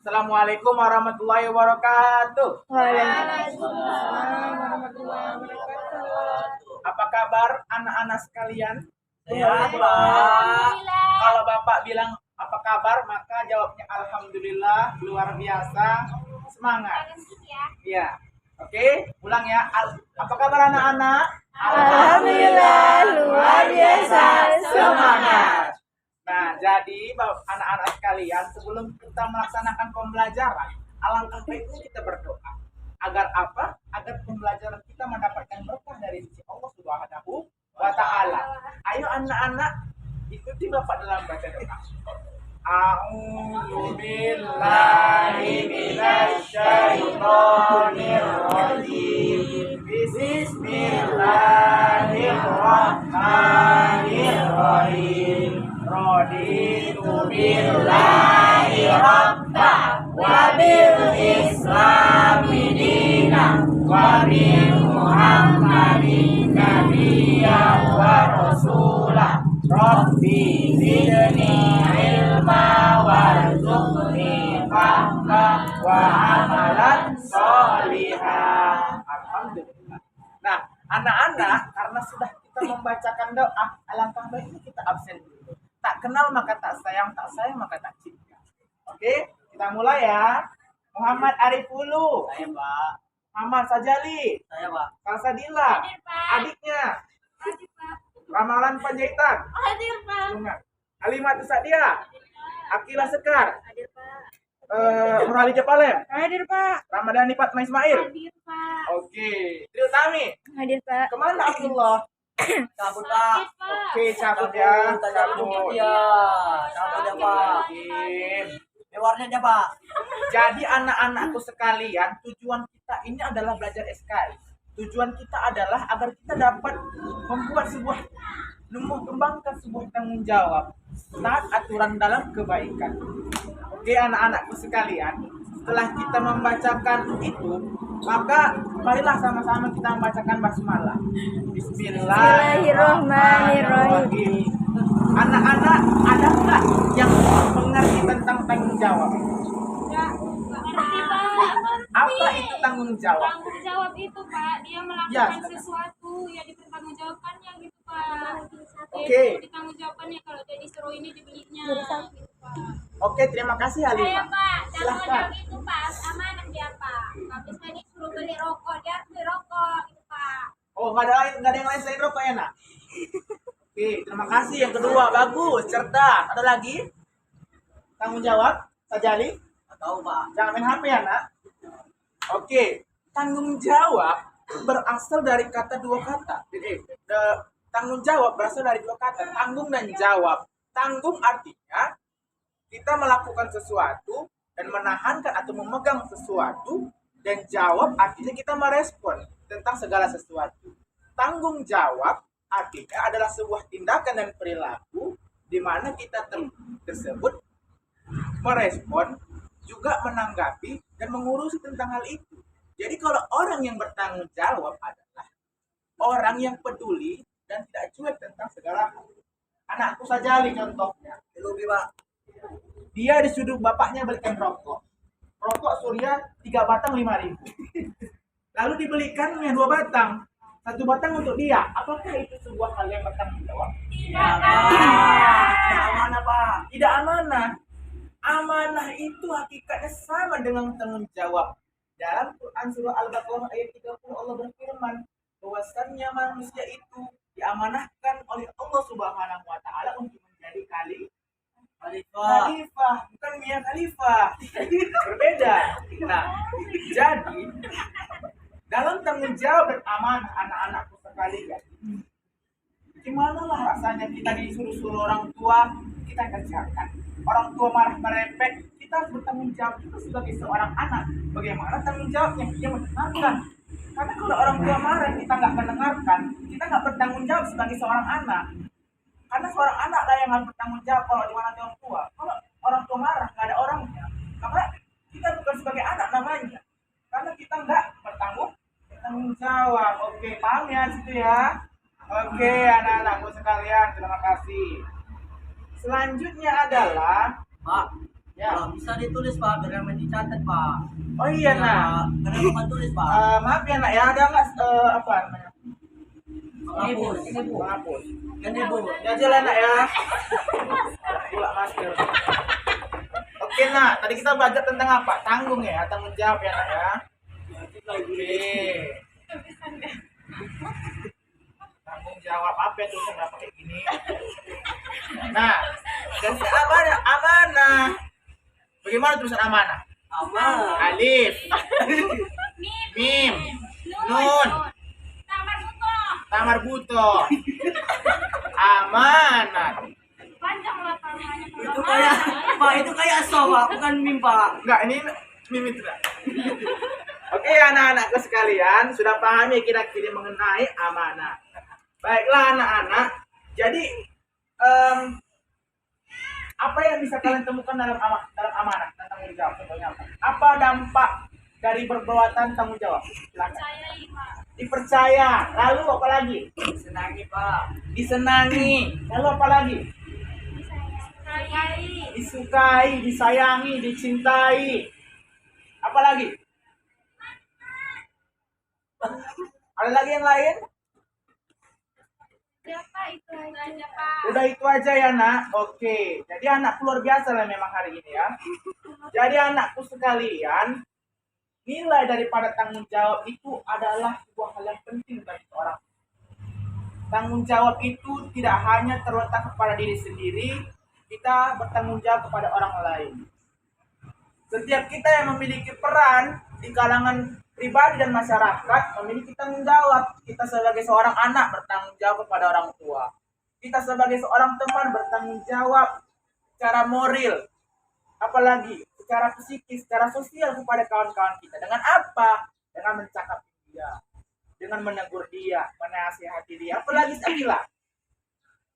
Assalamualaikum warahmatullahi wabarakatuh. Waalaikumsalam warahmatullahi wabarakatuh. Apa kabar anak-anak sekalian? Sehat, Pak. Kalau Bapak bilang apa kabar, maka jawabnya alhamdulillah, luar biasa, semangat. Iya. Oke, ulang ya. Apa kabar anak-anak? Alhamdulillah, luar biasa, semangat. Nah, jadi anak-anak sekalian, sebelum kita melaksanakan pembelajaran, alangkah baiknya kita berdoa. Agar apa? Agar pembelajaran kita mendapatkan berkah dari sisi Allah Subhanahu wa Ta'ala. Ayo anak-anak, ikuti Bapak dalam baca doa. A'udzu billahi minasyaitonir rajim. Bismillahirrahmanirrahim. Raditu billahi rabba wa bil islami dina wa bi Muhammadin nabiyya wa rasulah. Rabbi zidni ilma warzuqni fahma wa amalan sholihah. Alhamdulillah. Nah, anak-anak, karena sudah kita membacakan doa, alangkah baiknya kita absen dulu. Tak kenal maka tak sayang maka tak cinta. Oke, kita mulai ya. Muhammad Arif Ulu. Saya, Pak. Muhammad Sajali. Saya, Pak. Kalsadila. Adiknya. Ramalan Panjaitan. Hadir, Pak. Halimah Tusadia. Akila Sekar. Hadir, Pak. Nurali Japalem. Hadir, Pak. Ramadhani Fatma Ismail. Hadir, Pak. Oke. Trio Tami. Hadir, Pak. Kemana Abdullah? Cabut, Pak. Oke, cabut ya. Cabut. Iya. Cabut ya, Pak. Oke. Keluarnya aja, Pak. Jadi anak-anakku sekalian, tujuan kita ini adalah belajar SKS. Tujuan kita adalah agar kita dapat mengembangkan sebuah tanggung jawab saat aturan dalam kebaikan. Oke anak-anakku sekalian, setelah kita membacakan itu, maka marilah sama-sama kita membacakan basmalah. Bismillahirrahmanirrahim. Anak-anak, ada nggak yang mengerti tentang tanggung jawab? Ngerti, Pak. Apa itu tanggung jawab? Tanggung jawab itu, Pak, dia melakukan Ya, sesuatu yang dipertanggungjawabkannya gitu, Pak. Oke. Dipertanggungjawabkannya kalau dia disuruh ini dibelinya gitu, Pak. Oke, terima kasih Saya, Halimah. Pak, tanggung Silahkan. jawab itu, Pak, amanah dia, Pak. Kalau misalnya disuruh beli rokok, dia harus beli rokok gitu, Pak. Oh, nggak ada yang lain selain rokok ya, nak? Oke, terima kasih. Yang kedua, bagus, cerdas. Ada lagi? Tanggung jawab, Sajali. Nggak tahu, Pak. Jangan main HP ya, nak? Oke, tanggung jawab berasal dari dua kata. Jadi, tanggung jawab berasal dari dua kata, tanggung dan jawab. Tanggung artinya kita melakukan sesuatu dan menahankan atau memegang sesuatu, dan jawab artinya kita merespon tentang segala sesuatu. Tanggung jawab artinya adalah sebuah tindakan dan perilaku di mana kita tersebut merespon, juga menanggapi dan mengurusi tentang hal itu. Jadi kalau orang yang bertanggung jawab adalah orang yang peduli dan tidak cuek tentang segala hal. Anakku Sajali contohnya. Lebih, Pak. Dia disuruh bapaknya belikan rokok. Rokok Surya 3 batang 5.000. Lalu dibelikannya 2 batang. 1 batang untuk dia. Apakah itu sebuah hal yang bertanggung jawab? Tidak amanah, Pak. Tidak amanah. Amanah itu hakikatnya sama dengan tanggung jawab. Dalam Quran surah Al-Baqarah ayat 30 Allah berfirman bahwasannya manusia itu diamanahkan oleh Allah Subhanahu wa Ta'ala untuk menjadi khalifah, bukan Mia Khalifah. Berbeda. Nah, jadi dalam tanggung jawab dan amanah anak-anakku sekalian, gimana lah rasanya kita disuruh-suruh orang tua, kita kerjakan. Orang tua marah merepek, kita harus bertanggung jawab juga sebagai seorang anak. Bagaimana tanggung jawabnya? Dia mendengarkan. Karena kalau orang tua marah, kita nggak mendengarkan, kita nggak bertanggung jawab sebagai seorang anak. Karena seorang anak lah yang harus bertanggung jawab kalau di mana orang tua. Kalau orang tua marah, nggak ada orangnya, maka kita bukan sebagai anak namanya. Karena kita nggak bertanggung jawab. Oke, paham ya situ ya? Oke, anak-anakku sekalian, terima kasih. Selanjutnya adalah Pak, Ya. Kalau bisa ditulis pak, biar kami dicatat pak. Oh iya nak. Karena bukan tulis pak. Maaf ya nak ya, ada nggak apa namanya? Menghapus. Menghapus. Kan ibu. Ya aja lah nak ya. Pula masker. Oke nak, tadi kita belajar tentang apa? Tanggung ya, tanggung jawab ya nak ya. Oke. Tanggung jawab apa ya tulisan nggak pakai gini? Nah, dan amanah, amanah. Bagaimana tulisan amanah? Aman. Alif, mim, nun, Tamar buto. tamar buto, amanat. Panjang lah namanya. Itu kayak pak, itu kayak so pak, bukan mim pak. Enggak, ini mim itu enggak. Oke anak-anakku sekalian, sudah pahami kira-kira mengenai amanah. Baiklah anak-anak, jadi apa yang bisa kalian temukan dalam amanah dan tanggung jawab? Contohnya apa? Apa dampak dari perbuatan tanggung jawab? Silakan. Saya Pak. Dipercaya, lalu apa lagi? Senangi pak. Disenangi, lalu apa lagi? Sayai. Disukai, disayangi, dicintai. Apa lagi? Ada lagi yang lain? Siapa itu aja Pak? Udah itu aja ya nak. Oke, jadi anakku luar biasa lah memang hari ini ya. Jadi anakku sekalian, nilai daripada tanggung jawab itu adalah sebuah hal yang penting bagi seorang. Tanggung jawab itu tidak hanya terletak kepada diri sendiri, kita bertanggung jawab kepada orang lain. Setiap kita yang memiliki peran di kalangan pribadi dan masyarakat memiliki tanggung jawab. Kita sebagai seorang anak bertanggung jawab kepada orang tua. Kita sebagai seorang teman bertanggung jawab secara moral, apalagi secara psikis, secara sosial kepada kawan-kawan kita. Dengan apa? Dengan mencakapi dia, dengan menegur dia, menasihati dia, apalagi sekila,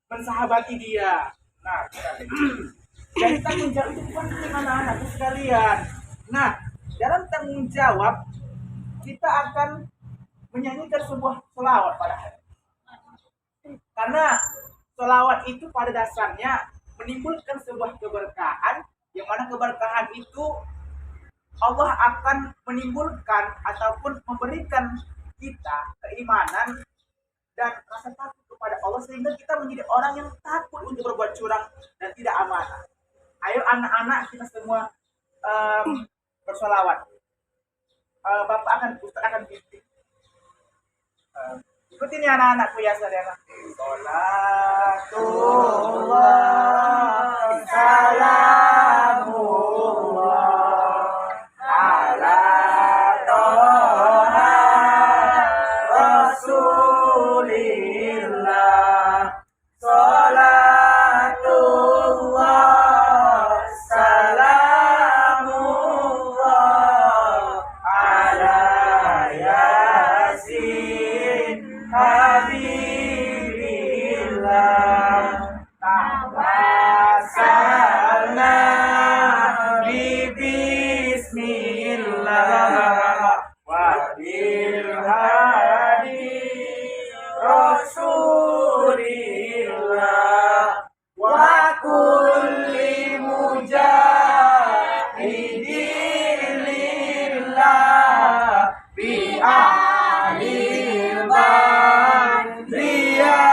mensahabati dia. Nah, jadi tanggung jawab itu penting anak-anakku sekalian. Nah, dalam tanggung jawab kita akan menyanyikan sebuah selawat pada hari. Karena selawat itu pada dasarnya menimbulkan sebuah keberkahan, yang mana keberkahan itu Allah akan menimbulkan ataupun memberikan kita keimanan dan rasa takut kepada Allah sehingga kita menjadi orang yang takut untuk berbuat curang dan tidak amanah. Ayo anak-anak kita semua bersolawat. Ustaz akan pimpin. Ikutin ya anak-anakku ya saudara. Salatullah salamullah ala toha rasulillah. Salatullah salamullah ala yasin habibillah. Tawassalna bi bismillah wa bil hadi rasulillah wa kulli mujahidin lillah bi ahlil badri ya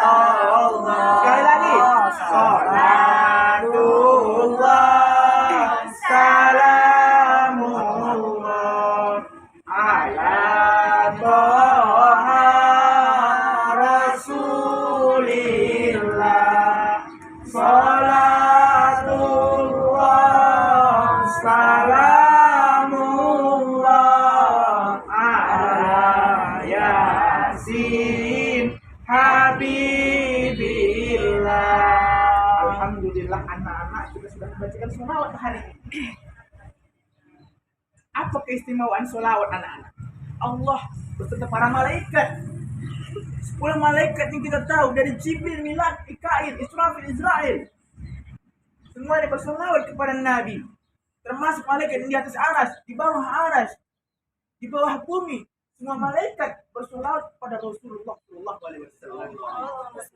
Allah. Sekali lagi. Salatullah salamullah ala toha rasulillah. Salatullah salamullah ala yasin habibillah. Alhamdulillah anak-anak kita sudah membacakan sholawat hari ini. Apa keistimewaan sholawat anak-anak? Allah beserta para malaikat, 10 malaikat yang kita tahu dari Jibril, Milad, Mikail, Israfil, Israel, semuanya bersolawat kepada Nabi, termasuk malaikat yang di atas aras, di bawah aras, di bawah bumi. Semua malaikat bersolawat kepada Rasulullah SAW.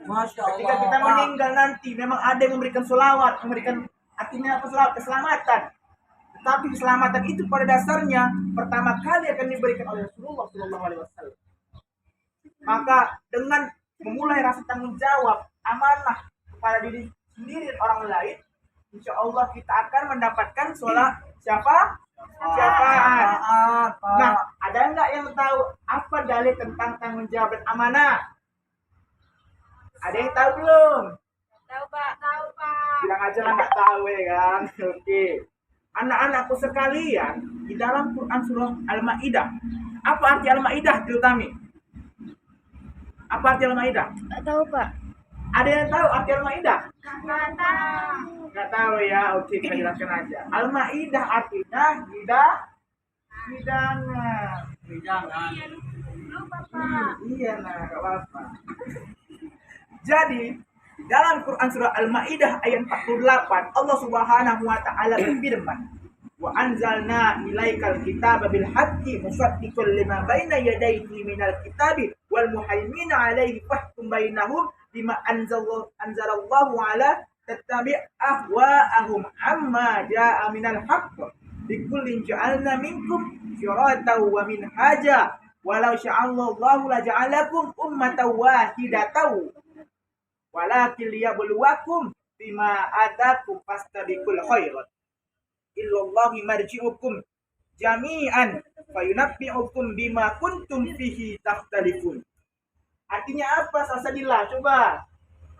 Masya Allah. Ketika kita Pak. meninggal nanti, memang ada yang memberikan solawat, memberikan Artinya apa? Keselamatan. Tetapi keselamatan itu pada dasarnya pertama kali akan diberikan oleh Rasulullah SAW. Maka dengan memulai rasa tanggung jawab, amanah kepada diri sendiri dan orang lain, insya Allah kita akan mendapatkan syafaat. Nah, ada nggak yang tahu apa dalil tentang tanggung jawab dan amanah? Ada yang tahu belum? Tahu Pak. Bilang aja lah nggak tahu ya kan. Oke. Anak-anakku sekalian, di dalam Quran surah Al-Maidah, apa arti Al-Maidah terutama? Apa arti Al-Maidah? Nggak tahu, Pak. Ada yang tahu arti Al-Maidah? Nggak tahu. Nggak tahu ya. Oke, kita jelaskan aja. Al-Maidah artinya hidangan. Jangan. Lupa Pak. Iya, nah, nggak apa-apa. Jadi, dalam Quran surah Al-Maidah ayat 48, Allah Subhanahu wa taala berfirman, "Wa anzalna ilaikal kitaba bil haqqi musaddiqan lima baina yadayhi minal kitabi wal muhaimina 'alaihi fahkum bainahum bima anzalallahu 'ala tattabi' ahwa'ahum amma ja'a minal haqq likullin ja'alna minkum syiratan wa minhaja walau sya'allahu la ja'alakum ummatan wahidatan walakin liyabluwakum bima atakum fastabiqul khairat illallahi marji'ukum jami'an fayunabbi'ukum bima kuntum fihi takhtalifun. Artinya apa Salsabila? Coba.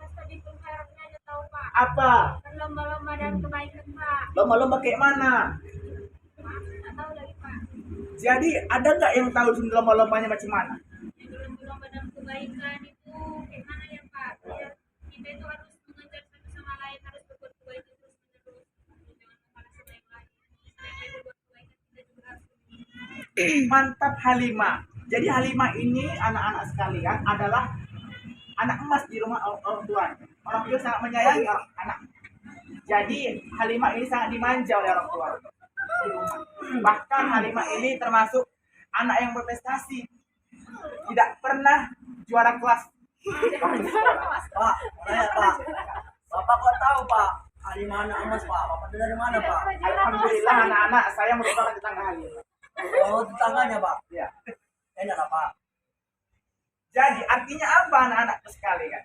Fastabiqul khairatnya aja tahu Pak. Apa? Berlomba-lomba dalam kebaikan Pak. Lomba-lomba kayak mana? Nggak tahu lagi Pak. Jadi ada nggak yang tahu lomba-lombanya macam mana? Yang berlomba-lomba dalam kebaikan itu kayak mana ya Pak? Biar kita itu harus mengejar satu sama lain, harus berbuat kebaikan terus menerus. Jangan membalas sama yang lain. Selain dari berbuat kebaikan kita juga harus Mantap Halimah. Jadi Halimah ini anak-anak sekalian adalah anak emas di rumah orang tua. Orang tua sangat menyayangi anak. Jadi Halimah ini sangat dimanja oleh orang tua. Di rumah. Bahkan Halimah ini termasuk anak yang berprestasi. Tidak pernah juara kelas. Pak, saya Pak. Bapak kok tahu Pak? Halimah anak emas Pak. Bapak dari mana Pak? Alhamdulillah anak-anak saya merupakan tetangga Halimah. Oh, tetangganya Pak. Ya. Enak lah Pak. Jadi artinya apa anak-anakku sekalian?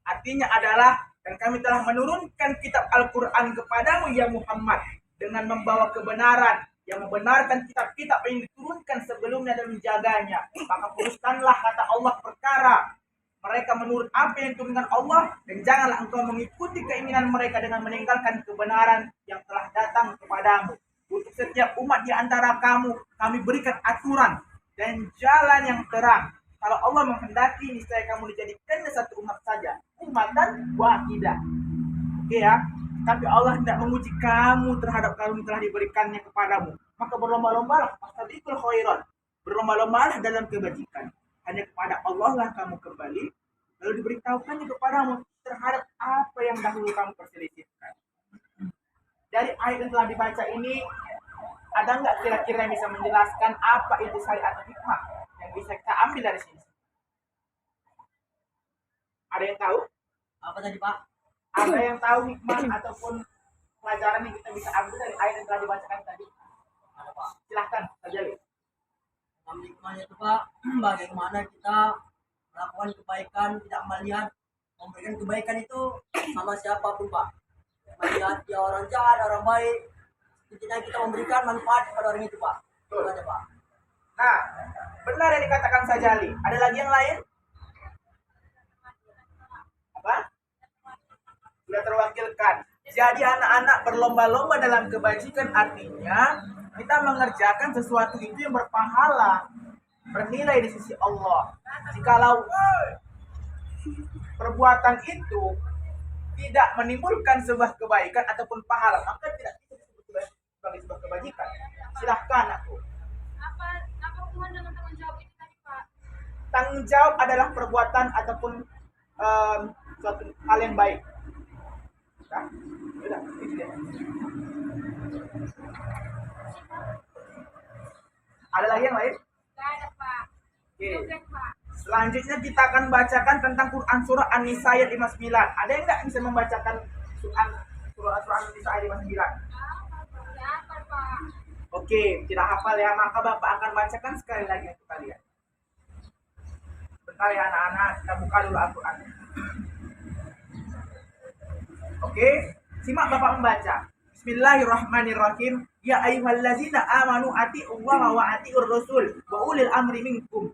Artinya adalah dan kami telah menurunkan kitab Al-Quran kepadamu ya Muhammad dengan membawa kebenaran yang membenarkan kitab-kitab yang diturunkan sebelumnya dan menjaganya. Maka putuskanlah kata Allah perkara mereka menurut apa yang diturunkan Allah dan janganlah engkau mengikuti keinginan mereka dengan meninggalkan kebenaran yang telah datang kepadamu. Untuk setiap umat di antara kamu kami berikan aturan dan jalan yang terang. Kalau Allah menghendaki niscaya kamu dijadikannya satu umat saja, umatan wahidah. Oke ya. Tapi Allah tidak menguji kamu terhadap kamu telah diberikannya kepadamu. Maka berlomba-lombalah, fastabiqul khairat. Berlomba-lombalah dalam kebajikan. Hanya kepada Allah lah kamu kembali, lalu diberitahukannya kepadamu terhadap apa yang dahulu kamu perselisihkan. Dari ayat yang telah dibaca ini, ada nggak kira-kira yang bisa menjelaskan apa itu syariat atau hikmah yang bisa kita ambil dari sini? Ada yang tahu? Apa tadi Pak? Ada yang tahu hikmah ataupun pelajaran yang kita bisa ambil dari ayat yang telah dibacakan tadi? Ada Pak. Silahkan saja lihat. Hikmahnya itu Pak, bagaimana kita melakukan kebaikan, tidak melihat memberikan kebaikan itu sama siapapun Pak. Melihat dia orang jahat, orang baik, intinya kita memberikan manfaat kepada orang itu Pak. Itu aja Pak. Nah, benar yang dikatakan Sajali. Ada lagi yang lain? Apa? Sudah terwakilkan. Jadi anak-anak berlomba-lomba dalam kebajikan artinya kita mengerjakan sesuatu itu yang berpahala, bernilai di sisi Allah. Jikalau perbuatan itu tidak menimbulkan sebuah kebaikan ataupun pahala, maka tidak bisa disebut sebagai sebuah kebajikan. Silahkan aku. apa hubungan dengan tanggung jawab itu tadi Pak? Tanggung jawab adalah perbuatan ataupun suatu hal yang baik. Nah, sudah, itu dia. Ada lagi yang lain? Nggak ada Pak. Oke. Cukup Pak. Selanjutnya kita akan bacakan tentang Quran surah An-Nisa ayat 59. Ada yang nggak bisa membacakan surah An-Nisa ayat 59? Siapa, Pak? Oke, tidak hafal ya, maka Bapak akan bacakan sekali lagi untuk kalian. Bentar ya anak-anak, kita buka dulu Al-Quran. Oke, simak Bapak membaca. Bismillahirrahmanirrahim. Ya ayyuhallazina amanu atiullaha wa atiur rasul wa ulil amri minkum.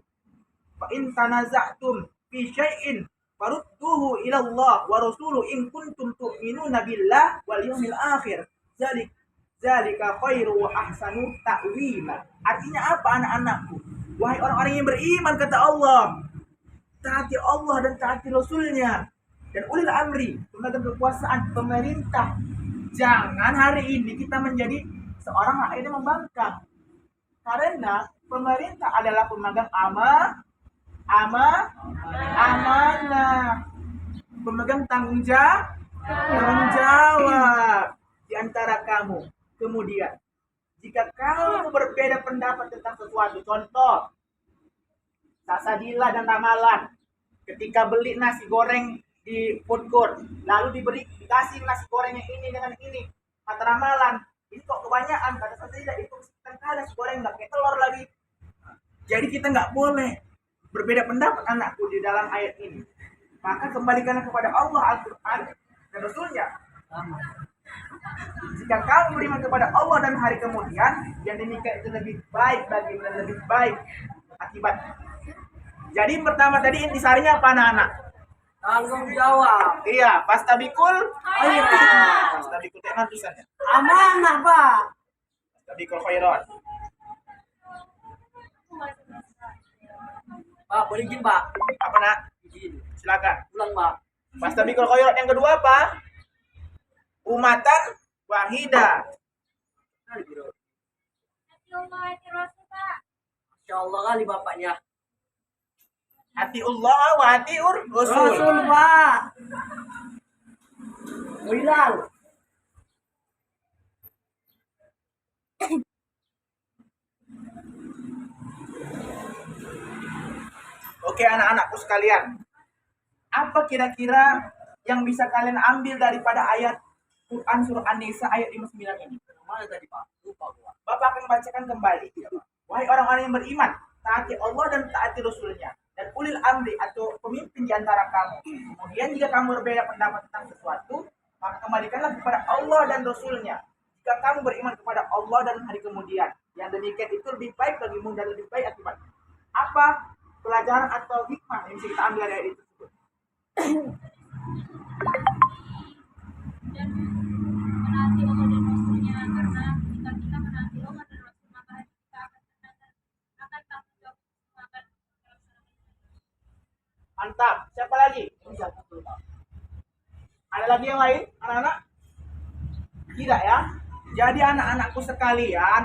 Fa in tanaza'tum fi syai'in farudduhu ila Allah wa rasuluhu in kuntum tu'minuna billah wal yawmil akhir. Zalika khairu wa ahsanu ta'wila. Artinya apa anak-anakku? Wahai orang-orang yang beriman, kata Allah, taati Allah dan taati Rasulnya dan ulil amri, pemegang kekuasaan, pemerintah. Jangan hari ini kita menjadi seorang rakyat yang membangkang, karena pemerintah adalah pemegang amanah, pemegang tanggung jawab di antara kamu. Kemudian, jika kamu berbeda pendapat tentang sesuatu, contoh Sasadila dan Ramalan, ketika beli nasi goreng di food court, lalu dikasih nasi goreng yang ini dengan ini, kata Ramalan, ini kok kebanyakan, kata Sasadila, itu kan nasi goreng nggak pakai telur lagi. Jadi kita nggak boleh berbeda pendapat anakku di dalam ayat ini. Maka kembalikanlah kepada Allah, Al-Quran dan Rasulnya. Jika kamu beriman kepada Allah dan hari kemudian, yang demikian itu lebih baik bagi dan lebih baik akibatnya. Jadi pertama tadi intisarinya apa anak-anak? Tanggung jawab. Iya, pastabikul Khairat. pastabikul khairat tulisannya. Amanah, Pak. Pastabikul khairat. Pak, boleh izin, Pak? Apa nak? Izin. Silakan. Pulang, Pak. Pastabikul khairat yang kedua apa? Umatan wahida. Hati Allah, hati Rasul, Pak. Masya Allah kali bapaknya. Atiullah wa atiur rasul. Rasul, Pak. Hilal. Oke anak-anakku sekalian, apa kira-kira yang bisa kalian ambil daripada ayat Quran surah An-Nisa ayat 59 ini? Mana tadi, Pak? Lupa gua. Bapak akan bacakan kembali. Wahai orang-orang yang beriman, taati Allah dan taati Rasulnya dan ulil amri atau pemimpin di antara kamu. Kemudian jika kamu berbeda pendapat tentang sesuatu, maka kembalikanlah kepada Allah dan Rasulnya. Jika kamu beriman kepada Allah dan hari kemudian, yang demikian itu lebih baik bagimu dan lebih baik akibatnya. Apa pelajaran atau hikmah yang bisa kita ambil dari ayat itu? Dan menaati Allah dan Rasulnya, karena jika kita menaati Allah dan Rasul, maka kita akan tanggung jawab, akan melaksanakan. Mantap. Siapa lagi? Ada lagi yang lain, anak-anak? Tidak ya? Jadi anak-anakku sekalian,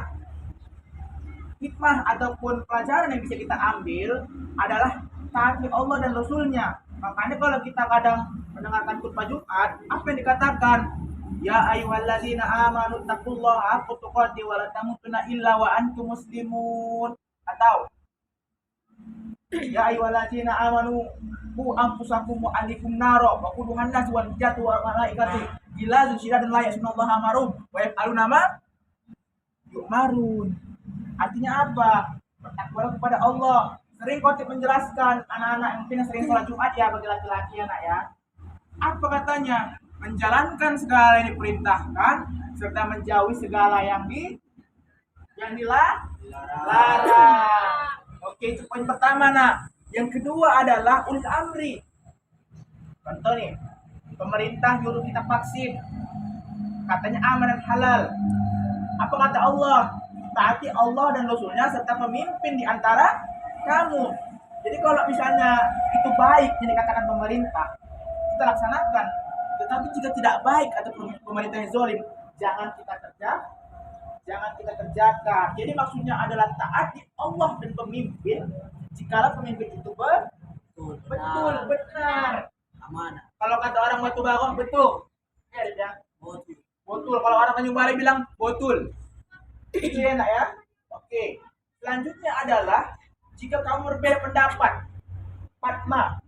hikmah ataupun pelajaran yang bisa kita ambil adalah taati Allah dan Rasulnya. Makanya kalau kita kadang mendengarkan khutbah Jumat, apa yang dikatakan? Ya ayyuhalladzina amanu taqullaha haqqa tuqatih wa la tamutunna illa wa antum muslimun. Atau ya ayyuhalladzina amanu qu anfusakum wa ahlikum naro wa quduhan nas wal hijatu wal malaikatu gilazun syidadun la yasnallaha marum wa yaf'aluna ma yu'marun. Artinya apa? Bertakwalah kepada Allah. Sering khotib menjelaskan anak-anak yang mungkin sering sholat Jumat ya bagi laki-laki anak ya. Apa katanya? Menjalankan segala yang diperintahkan serta menjauhi segala yang dilarang. Oke, itu poin pertama nak. Yang kedua adalah ulil amri. Contoh nih, pemerintah nyuruh kita vaksin. Katanya aman dan halal. Apa kata Allah? Taati Allah dan Rasulnya serta pemimpin di antara kamu. Jadi kalau misalnya itu baik yang dikatakan pemerintah, kita laksanakan. Tetapi jika tidak baik atau pemerintah yang zalim, jangan kita kerjakan. Jadi maksudnya adalah taati Allah dan pemimpin. Jikalau pemimpin itu betul benar. Amanah. Kalau kata orang Batu Barong betul. Ya, ya. Betul. Betul. Kalau orang Tanjung Balai bilang betul. Itu ya nak ya. Oke. Selanjutnya adalah jika kamu berbeda pendapat. Fatma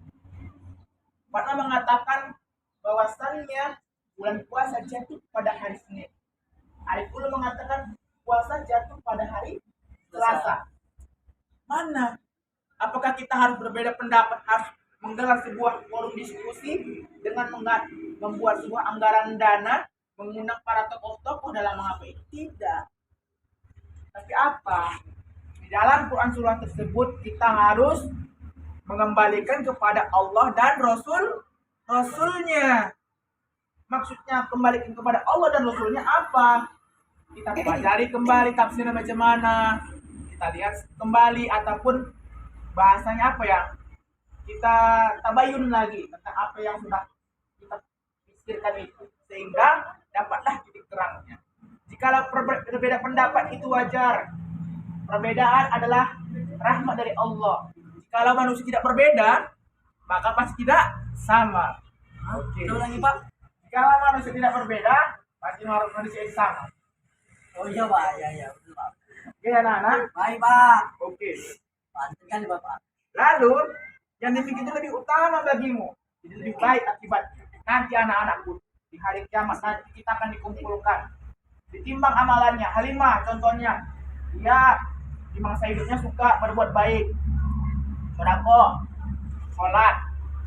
mengatakan bahwasannya bulan puasa jatuh pada hari Senin. Arif Ulu mengatakan puasa jatuh pada hari Selasa. Mana? Apakah kita harus berbeda pendapat, harus menggelar sebuah forum diskusi dengan membuat sebuah anggaran dana, mengundang para tokoh-tokoh dalam mengapa itu? Tidak. Tapi apa? Di dalam Quran surah tersebut kita harus mengembalikan kepada Allah dan Rasulnya. Maksudnya kembalikan kepada Allah dan Rasulnya apa? Kita pelajari kembali tafsirnya macam mana. Kita lihat kembali ataupun bahasanya apa ya? Kita tabayun lagi tentang apa yang sudah kita pikirkan itu. Sehingga dapatlah titik terangnya. Jikalau berbeda pendapat itu wajar. Perbedaan adalah rahmat dari Allah. Jikalau manusia tidak berbeda, maka pasti tidak sama. Oke. Itu lagi Pak. Jikalau manusia tidak berbeda, pasti manusia itu sama. Oh iya Pak, ya betul Pak. Oke anak-anak. Baik Pak. Oke. Mantap kali Bapak. Lalu yang demikian itu lebih utama bagimu. Jadi lebih baik akibatnya. Nanti anak-anakku di hari kiamat nanti kita akan dikumpulkan. Ditimbang amalannya. Halimah contohnya. Dia di masa hidupnya suka berbuat baik. Sedekah, sholat,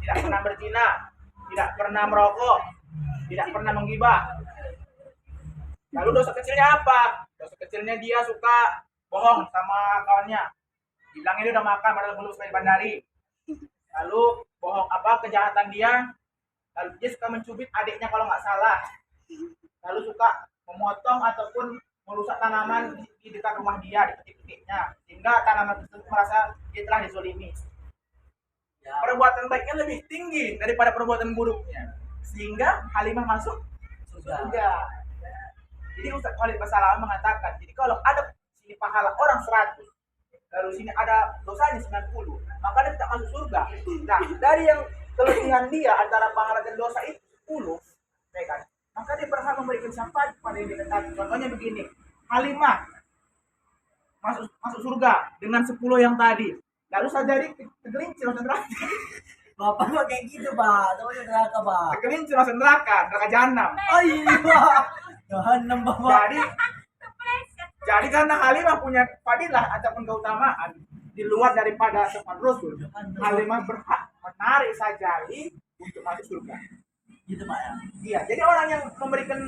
tidak pernah berzina, tidak pernah merokok, tidak pernah menggibah. Lalu dosa kecilnya apa? Dosa kecilnya dia suka bohong sama kawannya. Bilangnya dia udah makan padahal belum sampai bandari. Lalu bohong apa kejahatan dia? Lalu dia suka mencubit adiknya kalau nggak salah. Lalu suka memotong ataupun merusak tanaman di dekat rumah dia, di petik-petiknya, sehingga tanaman tersebut merasa dia telah dizolimi. Ya. Perbuatan baiknya lebih tinggi daripada perbuatan buruknya, sehingga Halimah masuk surga. Jadi Ustaz Khalid Basalam mengatakan, jadi kalau ada sini pahala orang 100, lalu sini ada dosanya 90, maka dia tidak masuk surga. Nah, dari yang kelebihan dia antara pahala dan dosa itu 10, ya kan? Maka dia berhak memberikan syafaat kepada yang diketahui. Contohnya begini, Halimah masuk surga dengan 10 yang tadi. Lalu Sajari tergelincir masuk neraka. Bapak kok kayak gitu Pak, tahu neraka Pak. Tergelincir masuk neraka jahanam. Oh iya Pak. Jahanam Bapak. Jadi karena Halimah punya fadilah ataupun keutamaan di luar daripada sopan Rasul, Halimah berhak menarik Sajari untuk masuk surga. Gitu Pak ya. Iya, jadi orang yang memberikan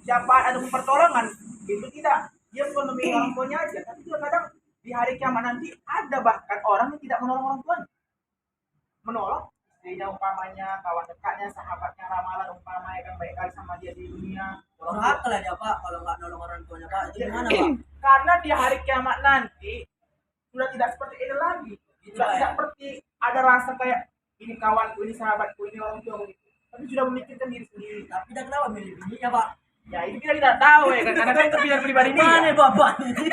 syafaat atau pertolongan itu tidak, dia bukan memilih orang tuanya aja, tapi juga kadang di hari kiamat nanti ada bahkan orang yang tidak menolong orang tuanya, menolong istrinya umpamanya, kawan dekatnya, sahabatnya, ramalan umpamanya yang baik kali sama dia di dunia. Durhaka lah dia Pak kalau nggak nolong orang tuanya Pak. Itu gimana Pak? Karena di hari kiamat nanti sudah tidak seperti ini lagi, sudah tidak seperti ada rasa kayak ini kawanku, ini sahabatku, ini orang tua begitu. Tapi sudah memikirkan diri sendiri. Tapi tidak kenapa milih bininya Pak. Ya itu kita tidak tahu ya kan, karena kan itu pilihan pribadi Mana dia. Bapak ini?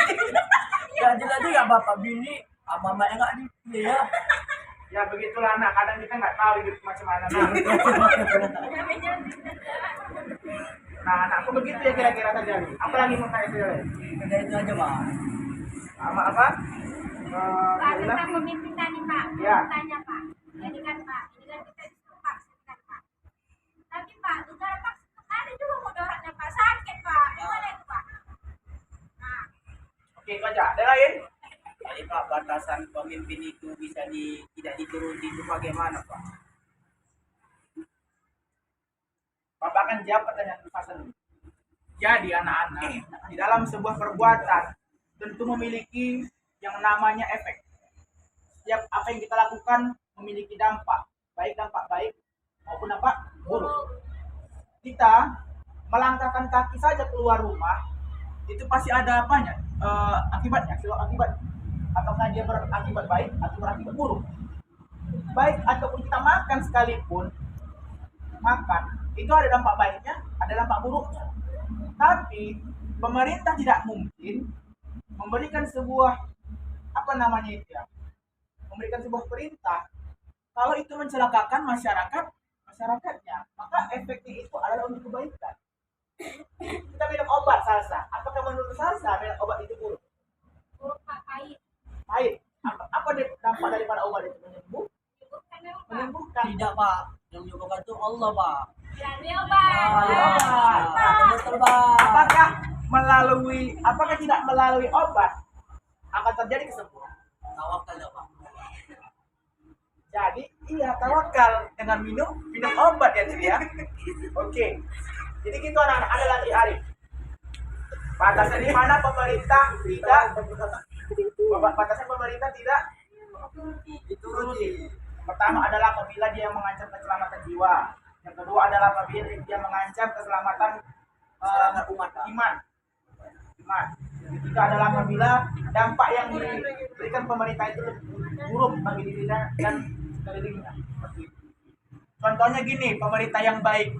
Ya jelas juga Bapak bini sama mak enggak dipilih ya. Ya begitulah anak, kadang kita nggak tahu hidup macam mana. Nah, anakku begitu ya kira-kira terjadi. Apa lagi mau tanya saya? Udah itu aja Pak. Sama apa? Pak, Ya udah. tentang pemimpin tadi Pak, Ya. mau tanya Pak. Jadi kan Pak, ini kan kita disuruh vaksin kan Pak. Tapi Pak, negara vaksin ada juga mudaratnya Pak, sakit Pak. Gimana itu Pak? Nah, Oke, itu aja. Ada lain? Jadi Pak, batasan pemimpin itu bisa tidak dituruti itu bagaimana Pak? Bapak akan jawab pertanyaan Hasan. Jadi anak-anak, di dalam sebuah perbuatan tentu memiliki yang namanya efek. Setiap apa yang kita lakukan memiliki dampak, baik maupun dampak buruk. Kita melangkahkan kaki saja keluar rumah, itu pasti ada apanya? Akibatnya, sebab akibat. Apakah dia berakibat baik atau berakibat buruk? Baik ataupun kita makan sekalipun, makan itu ada dampak baiknya, ada dampak buruknya. Tapi pemerintah tidak mungkin memberikan sebuah memberikan sebuah perintah kalau itu mencelakakan masyarakatnya, maka efeknya itu adalah untuk kebaikan. Kita minum obat salsa, apakah menurut salsa minum obat itu buruk? buruk Pak, pahit. Baik. Apa dampak daripada obat itu? Menyembuhkan memang Pak. Menyembuhkan. Tidak Pak. Yang menyembuhkan itu Allah Pak. Jadi obat. Betul Pak. Apakah tidak melalui obat akan terjadi kesembuhan? Tawakal ya Pak. Jadi iya tawakal dengan minum obat ya Cik, ya. Oke. Jadi gitu anak-anak, ada lagi Arif. Batasan di mana pemerintah tidak dituruti. Pertama adalah apabila dia mengancam keselamatan jiwa. Yang kedua adalah apabila dia mengancam keselamatan iman. Yang ketiga adalah apabila dampak yang diberikan pemerintah itu buruk bagi dirinya dan sekelilingnya. Contohnya gini, pemerintah yang baik.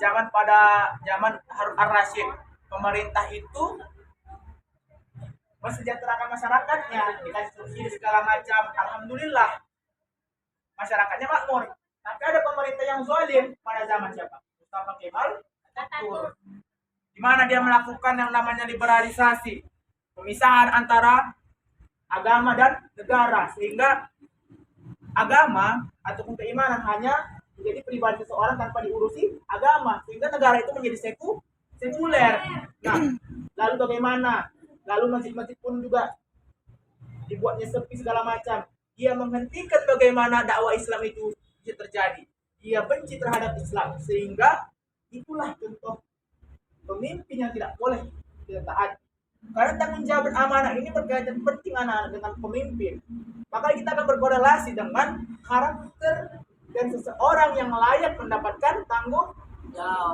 Jangan pada zaman Harun ar-Rasyid, pemerintah itu mensejahterakan masyarakatnya, dikasih subsidi segala macam. Alhamdulillah, masyarakatnya makmur. Tapi ada pemerintah yang zalim pada zaman siapa? Mustafa Kemal Atatürk. Di mana dia melakukan yang namanya liberalisasi, pemisahan antara agama dan negara, sehingga agama ataupun keimanan hanya menjadi pribadi seseorang tanpa diurusi agama, sehingga negara itu menjadi sekuler. Nah, lalu bagaimana? Lalu masjid-masjid pun juga dibuatnya sepi segala macam. Dia menghentikan bagaimana dakwah Islam itu bisa terjadi. Dia benci terhadap Islam, sehingga itulah contoh pemimpin yang tidak boleh tidak taat. Karena tanggung jawab amanah ini berkaitan penting anak-anak dengan pemimpin. Maka kita akan berkorelasi dengan karakter dan seseorang yang layak mendapatkan tanggung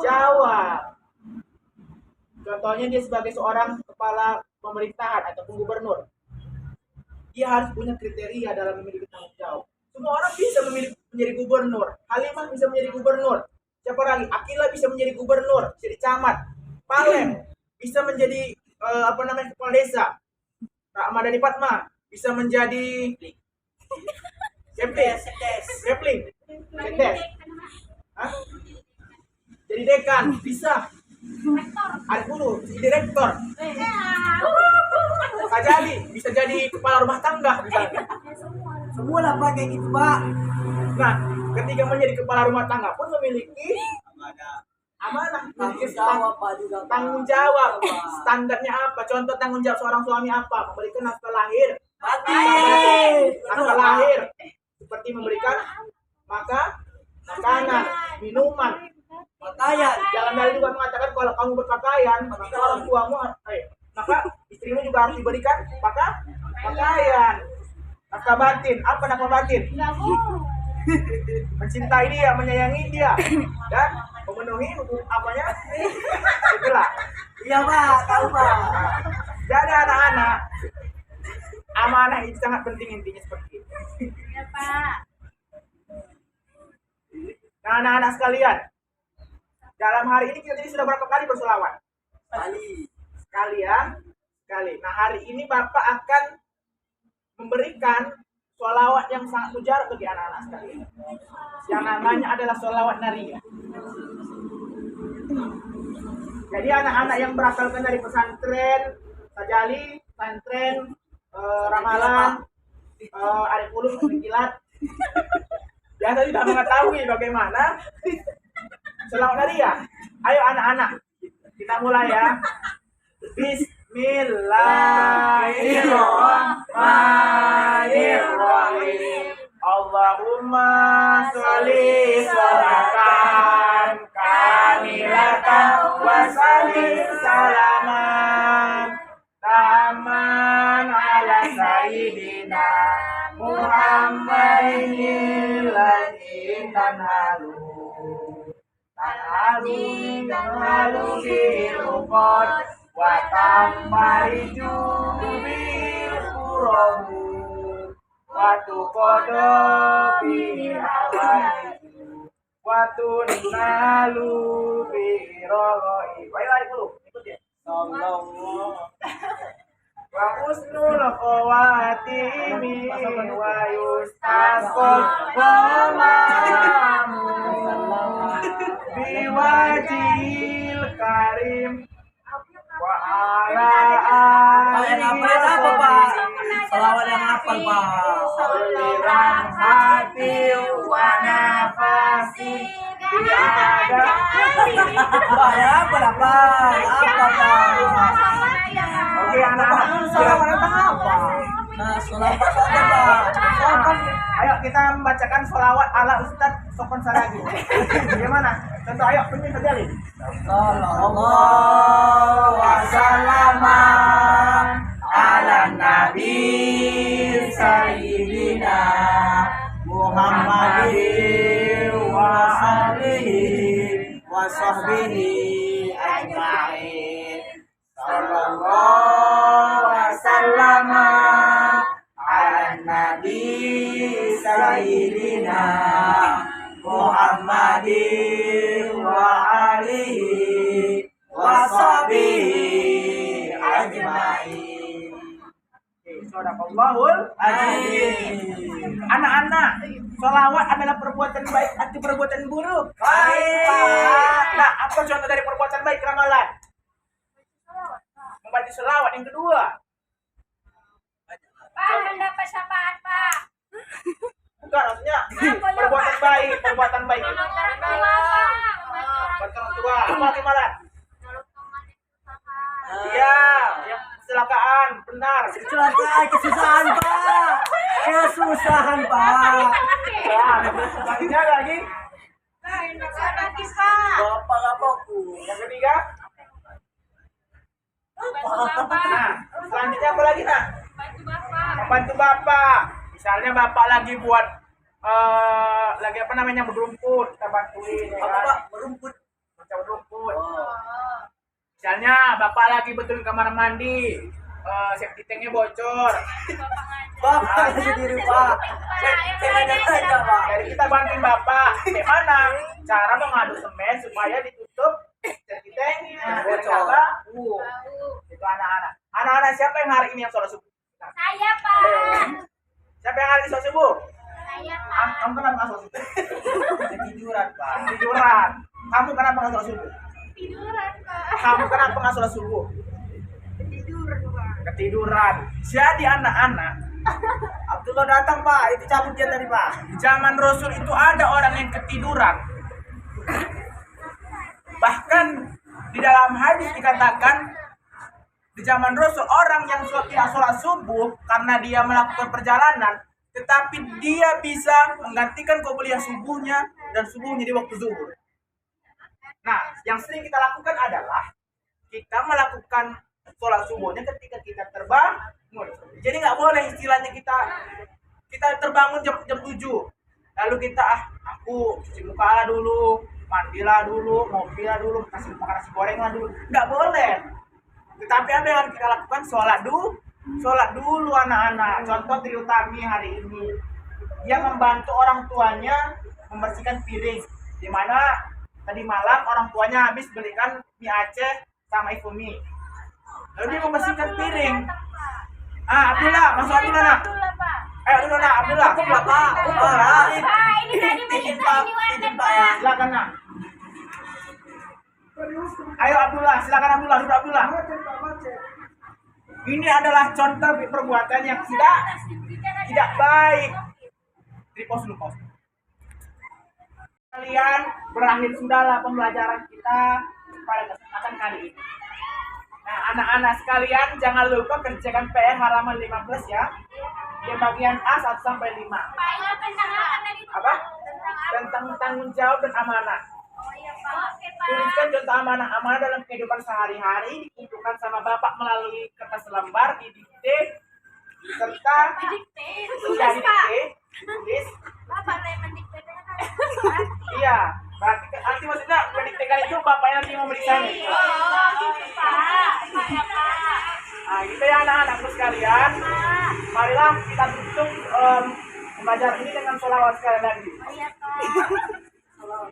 jawab. Contohnya dia sebagai seorang kepala pemerintahan ataupun gubernur. Dia harus punya kriteria dalam memiliki tanggung jawab. Semua orang bisa menjadi gubernur. Halimah bisa menjadi gubernur. Siapa lagi? Akila bisa menjadi gubernur, jadi camat. Palem bisa menjadi kepala desa. Ramadhani Fatma bisa menjadi Sekdes. Hah? Jadi dekan bisa. Ada dulu jadi direktur. Kajali bisa jadi kepala rumah tangga misalnya. Semua lah Pak kayak gitu Pak. Nah, ketika menjadi kepala rumah tangga pun memiliki amanah, memiliki tanggung jawab. Standarnya apa? Contoh tanggung jawab seorang suami apa? Memberikan nafkah lahir. Nafkah lahir seperti memberikan makanan, minuman, pakaian. Dalam hal juga mengatakan kalau kamu berpakaian, maka orang tuamu, maka istrimu juga harus diberikan pakaian. Nafkah batin, apa nafkah batin? Mencintai dia, menyayangi dia, dan memenuhi apanya? Itulah. Iya Pak, tahu Pak. Jadi anak-anak, amanah itu sangat penting, intinya seperti itu. Ya Pak. Nah, anak-anak sekalian, dalam hari ini kita jadi sudah berapa kali bersolawat? Sekali ya. Nah, hari ini Bapak akan memberikan sholawat yang sangat mujarab bagi anak-anak sekalian. Yang namanya adalah sholawat nariyah. Jadi anak-anak yang berasalkan dari pesantren Tajali, pesantren Ramalan, Arif Ulum, Kilat, biasa tidak mengetahui bagaimana sholawat nariyah. Ayo anak-anak, kita mulai ya. Bismillahirrahmanirrahim. Allahumma sholli sholatan kamilatan wa sallim salaman taman ala sayyidina Muhammadin ladzi tanhalu bilqad wa tambariju bil qurabu wa tuqadu bi awaidu wa tunalu bi roi. Baiklah dulu, ikut ya. Sallallahu wa husnul khawatimi wa yustasqal qamamu biwajil karim wa ala Hafalin apa Pak? Selawat yang hafal Pak. aliran hati wa nafasi Ada. Pak, ya apa lah, Pak? Apa, Pak? Oke anak-anak, sholawat tentang apa? Nah, sholawat saja, Pak. Sokon, ayo kita membacakan sholawat ala Ustadz Sokon Saragi. Gimana? Contoh, ayo penting terjadi. Sallallahu wasallam ala nabi sayyidina Muhammadin wa alihi wa sahbihi ajma'in. Sallallahu wasallam ala nabi sayyidina Muhammadin wa alihi wa sahbihi ajma'in. Sadaqallahul Azim. Anak-anak, sholawat adalah perbuatan baik atau perbuatan buruk? Baik. Nah, apa contoh dari perbuatan baik ramalan? Membaca sholawat. Yang kedua, Pak, mendapat syafaat, Pak. bukan maksudnya perbuatan baik, perbuatan baik. Buat orang tua, apa lagi malah? Iya, yang kecelakaan, benar. Kecelakaan, kesusahan, Pak. Kesusahan, Pak. Lagi lagi. Bapak bapakku. Yang ketiga, nah, selanjutnya apa lagi nak? Membantu bapak. Misalnya bapak lagi buat lagi apa namanya berumput, kita bantuin. Ya Apa, kan? Pak? Merumput. Baca berumput. Oh. Misalnya bapak lagi betulin kamar mandi, safety tanknya bocor. Bapak sendiri, Pak. Saya aja, Pak. Jadi kita bantuin bapak. Bagaimana cara mengadu semen supaya ditutup safety tanknya? Bocor. Itu anak-anak. Anak-anak siapa yang hari ini yang sholat subuh? Saya, Pak. Siapa yang hari ini sholat subuh? Saya, Pak. Kamu kenapa nggak sholat subuh? Ketiduran, Pak. Tiduran. Kamu kenapa nggak sholat subuh? Tiduran, Pak. Kamu kenapa nggak sholat subuh? Tidur, Pak. Ketiduran. Jadi anak-anak, Abdullah datang, Pak. Itu cabut dia tadi, Pak. di zaman Rasul itu ada orang yang ketiduran. Bahkan di dalam hadis dikatakan di zaman Rasul orang yang tidak sholat subuh karena dia melakukan perjalanan, tetapi dia bisa menggantikan qobliyah subuhnya dan subuhnya di waktu zuhur. Nah, yang sering kita lakukan adalah kita melakukan sholat subuhnya ketika kita terbangun. Jadi nggak boleh istilahnya kita terbangun jam 7. Lalu kita aku cuci muka lah dulu, mandilah dulu, ngopilah dulu, kasih makan nasi goreng lah dulu. Nggak boleh. Tetapi apa yang harus kita lakukan? Sholat dulu anak-anak. Contoh Triutami hari ini, dia membantu orang tuanya membersihkan piring. Di mana tadi malam orang tuanya habis belikan mie Aceh sama Ifumi. Lalu dia membersihkan piring. Abdullah, masuk Abdullah nak. Abdullah, Pak. Abdullah nak, Abdullah. Pak. Pak, ini tadi minta ini warnet, Pak. Silakan nak. Ayo Abdullah, silakan Abdullah, duduk Abdullah. Ini adalah contoh perbuatan yang tidak baik. Di pos dulu, pos. Kalian berakhir sudahlah pembelajaran kita pada kesempatan kali ini. Nah, anak-anak sekalian jangan lupa kerjakan PR halaman 15 ya. Di bagian A 1 sampai 5. Pak, ini tentang apa tadi? Apa? Tentang tanggung jawab dan amanah. Oh iya, Pak. Oke, Pak. Tuliskan contoh amanah-amanah dalam kehidupan sehari-hari, dikumpulkan sama Bapak melalui kertas lembar, didikte, serta ya didikte, ditulis. Bapak yang mendiktekan. Iya, berarti nanti maksudnya mendiktekan itu Bapak yang nanti memeriksa. Oh, gitu, Pak. Iya, Pak. Nah, gitu ya anak-anakku sekalian. Marilah kita tutup pembelajaran ini dengan sholawat sekali lagi. Iya, Pak.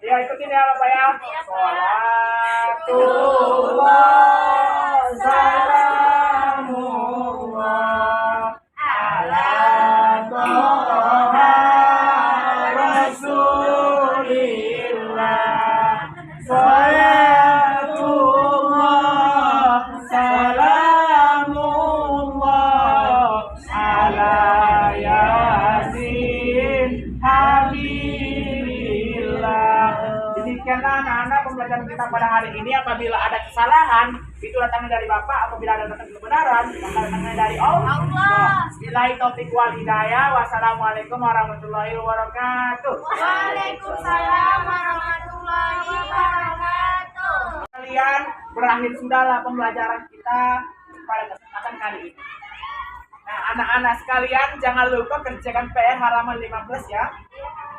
Ya, ikutin ya Bapak ya. Iya, Pak. Sholatullah, salamullah ala Toha Rasulillah. Sholatullah, salamullah ala Yasin Habibillah. Jadi pembelajaran kita pada hari ini, apabila ada kesalahan, itu datangnya dari Bapak. Apabila ada kebenaran, maka datangnya dari Allah. Billahi taufiq wal hidayah. Wassalamualaikum warahmatullahi wabarakatuh. Waalaikumsalam warahmatullahi wabarakatuh. Kalian berakhir sudahlah pembelajaran kita pada kesempatan kali ini. Nah, anak-anak sekalian jangan lupa kerjakan PR halaman 15 ya.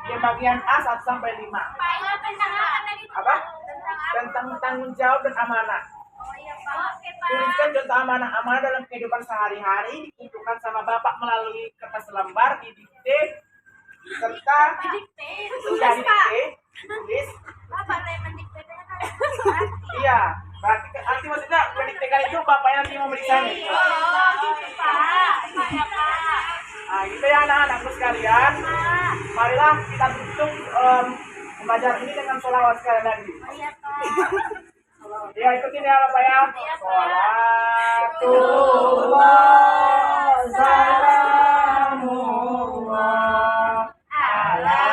Di bagian A 1 sampai 5. Pak, itu tentang apa tadi? Apa? Tentang apa? Tentang tanggung jawab dan amanah. Oh iya Pak. Oke Pak. Tuliskan contoh amanah-amanah dalam kehidupan sehari-hari, dikumpulkan sama Bapak melalui kertas lembar, didikte, serta Dikte. sudah didikte, tulis. Bapak saya mendikte kan. Iya, berarti nanti maksudnya mendiktekan itu Bapaknya nanti mau meriksanya. Oh, gitu Pak. Iya Pak. Nah, gitu ya anak-anakku sekalian. Marilah kita tutup pembelajaran ini dengan sholawat sekali lagi. Oh iya Pak. Ya, ikutin ya Bapak ya. Iya, Pak. Sholatullah, salamullah, ala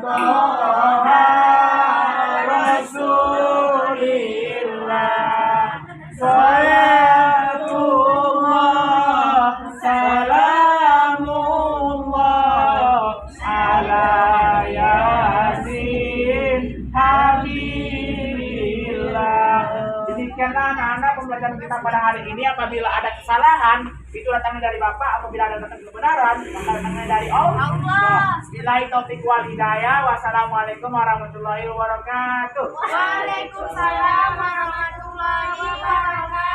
Toha Rasulillah. Sholatullah, salamullah, ala Yasin Habibillah. Demikianlah anak-anak pembelajaran kita pada hari ini. Apabila ada kesalahan, itu datangnya dari Bapak. Apabila ada kebenaran, maka datangnya dari Allah. Billahi taufiq wal hidayah. Wassalamualaikum warahmatullahi wabarakatuh. Waalaikumsalam warahmatullahi wabarakatuh.